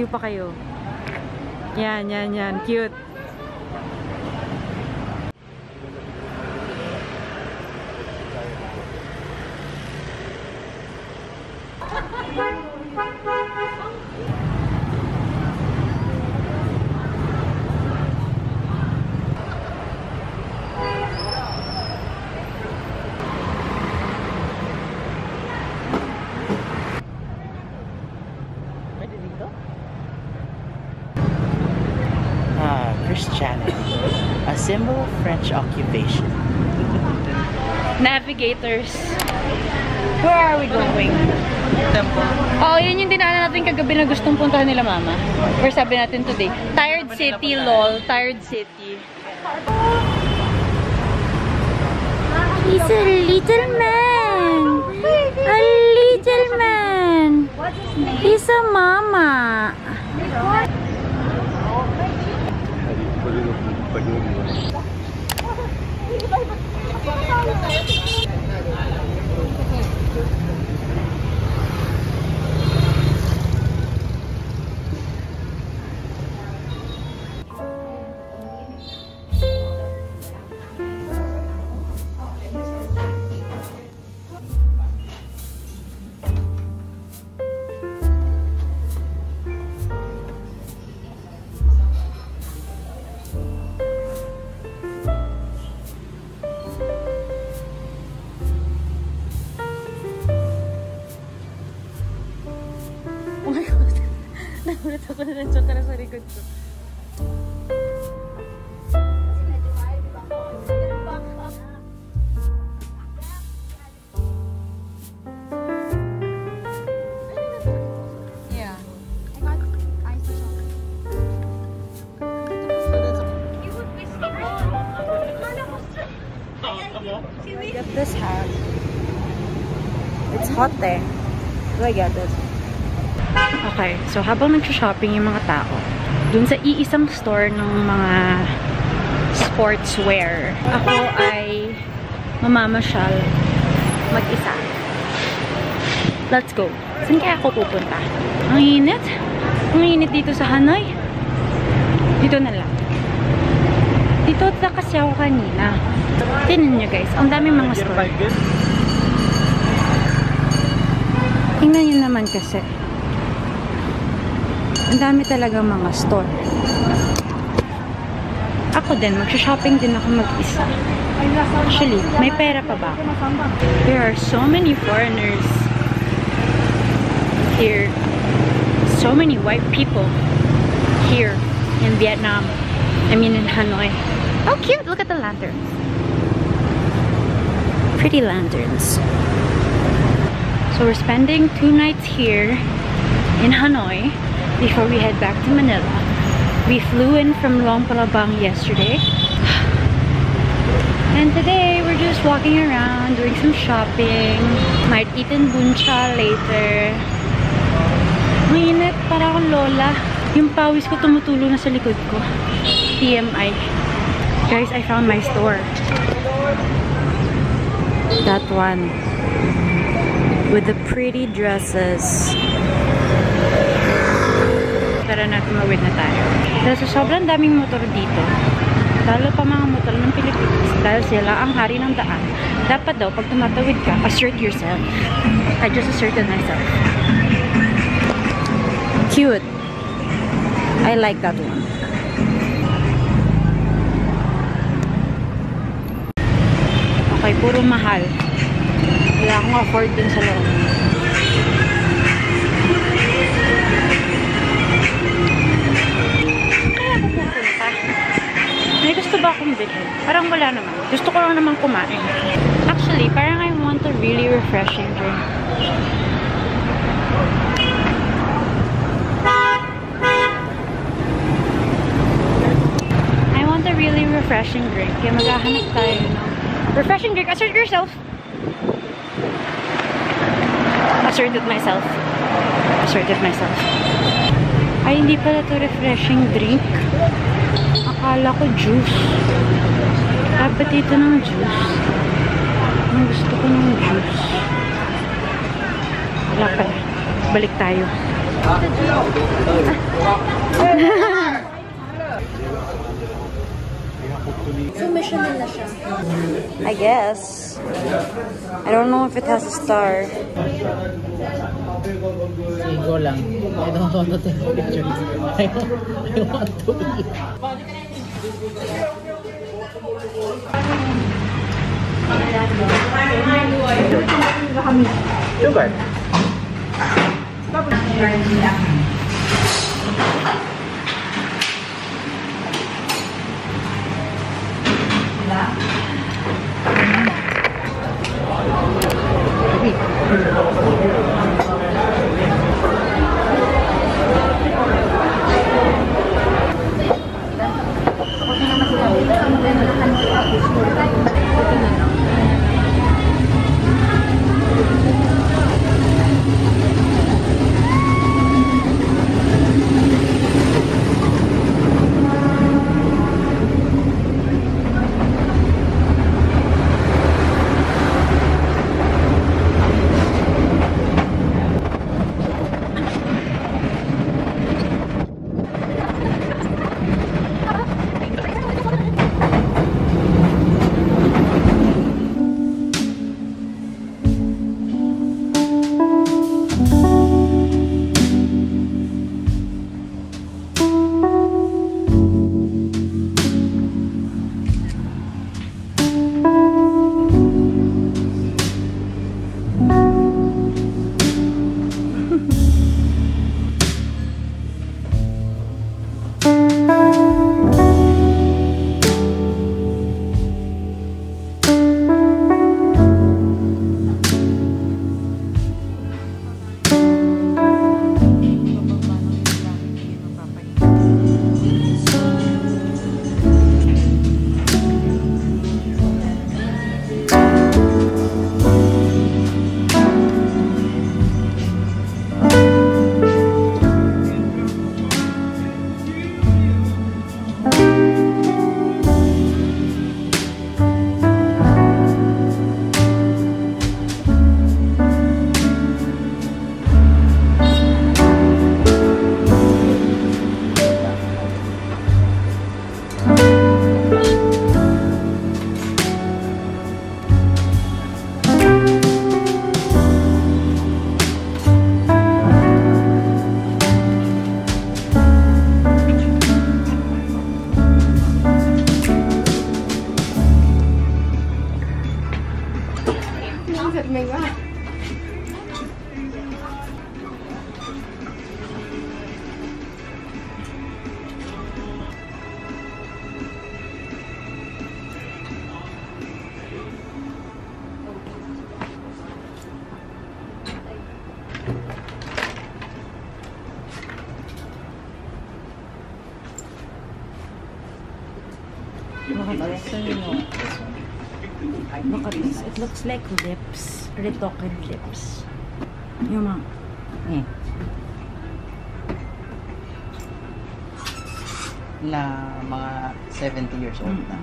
Malayo pa kayo. Yan, yan, yan. Cute. Christianity, a symbol of French occupation. Navigators. Where are we going? Temple. Oh, yun yung dinaanan natin kagabi na gustong puntahan nila mama. Or sabi natin today. Tired City, lol. Tired City. He's a little man. A little man. He's a mama. Nagulat ako na nandiyan ka na sa likod ko. Yeah. I get this hat. It's hot there. Do I get this? Okay, so habang nag-shopping yung mga tao, dun sa iisang store ng mga sportswear, ako ay mamamasyal mag-isa. Let's go. Saan kaya ako pupunta? Ang init. Ang init dito sa Hanoi. Dito na lang. Dito kasi ako kanina. Tingnan nyo guys, ang daming mga store. Tingnan nyo naman kasi. Ang dami talaga mga store. Ako din, mag-shopping din ako mag-isa. Actually, may pera pa ba? There are so many foreigners here. So many white people here in Vietnam. I mean in Hanoi. Oh cute! Look at the lanterns. Pretty lanterns. So we're spending 2 nights here in Hanoi before we head back to Manila. We flew in from Luang Prabang yesterday. And today we're just walking around, doing some shopping. Might eat in Bun Cha later. Mainit, para akong lola. Yung pawis ko tumutulo na sa likod ko. TMI. Guys, I found my store. That one. With the pretty dresses. Tara natin, mawid na tayo. Dahil sa sobrang daming motor dito, lalo pa mga motor ng Pilipinas, dahil sila ang hari ng daan, dapat daw, pag tumatawid ka, assert yourself. I just asserted myself. Cute. I like that one. Okay, puro mahal. Wala akong afford dun sa loob. May gusto ba akong bilhin? Parang wala naman. Gusto ko lang naman kumain. Actually, parang I want a really refreshing drink. I want a really refreshing drink. Kaya maghahanap tayo ng refreshing drink. Assert yourself! Asserted myself. Asserted myself. Ay, hindi pala to refreshing drink. Akala ko juice. Dapat dito ng juice. Ang gusto ko ng juice. Wala pala. Balik tayo. So, Michelin na siya. I guess. I don't know if it has a star. Go lang. I don't want to take a picture. I want to eat. Sugar. Look at this. So, you know, look at this. It looks like lips. Retoken lips. Yung mga... Na mga 70 years old na.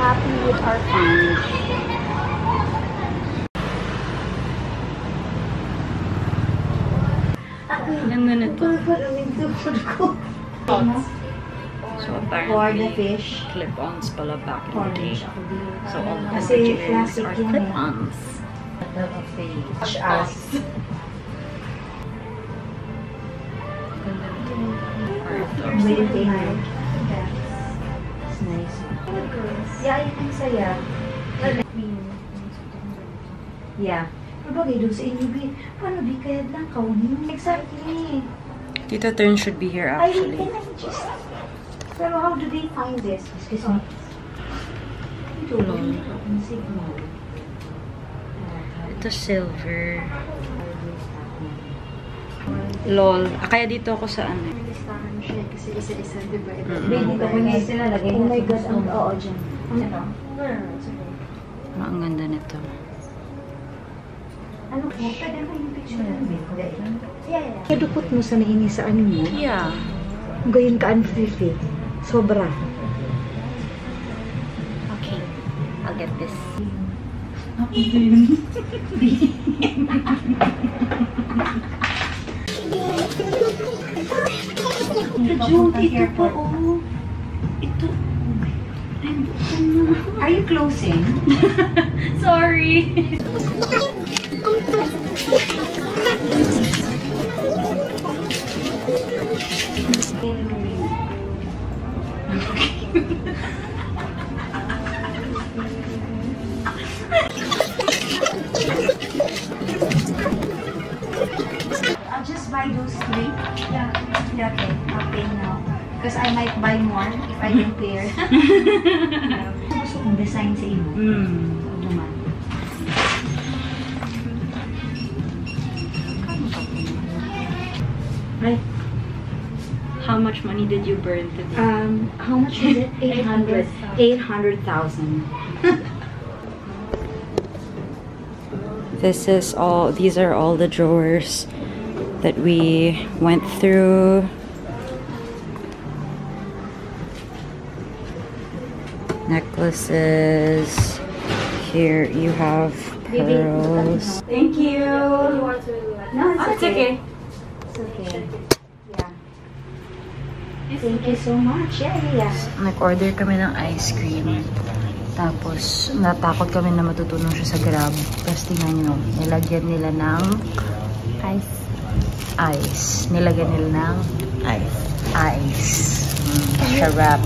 Happy with our food. Ang ganito. So apparently, clip-ons pala back in the day. So all the packages are clip-ons. It's nice. Yeah, you can say yeah. Yeah. Bagay doon sa inyo, B. Paano di kaya lang kaunin? Exactly. Tita turn should be here actually. Can I just... Pero how do they find this? Excuse me. Ito lang. Signal. Ito silver. Lol. Kaya dito ako sa ano. Listahan siya kasi isa-isa, diba? Mm-mm. Dito ko niya sila lagay. Oh my God, ang oo dyan. Ano? Ang ganda nito. Ano po? Pwede ba yung picture namin? Yeah. Kadukot mo sa naini sa ano mo? Yeah. Gayon ka unfulfilled. Sobra. Okay. I'll get this. June, ito po, oh. Ito. Are you closing? Sorry. I'll just buy those 3. Yeah, okay. I'll pay now. Because I might buy more if I compare. Gusto kong design sa iyo. Naman. Right. How much money did you burn today? How much is it? 800,000. These are all the drawers that we went through. Necklaces. Here you have pearls. Thank you. No, It's okay. It's okay. Yeah. Thank you so much. Yeah. Nag-order kami ng ice cream. Tapos, natakot kami na matutunan siya sa Grab. Tapos, tingnan nyo, nilagyan nila ng ice. Nilagyan nila ng ice. Siya wrap.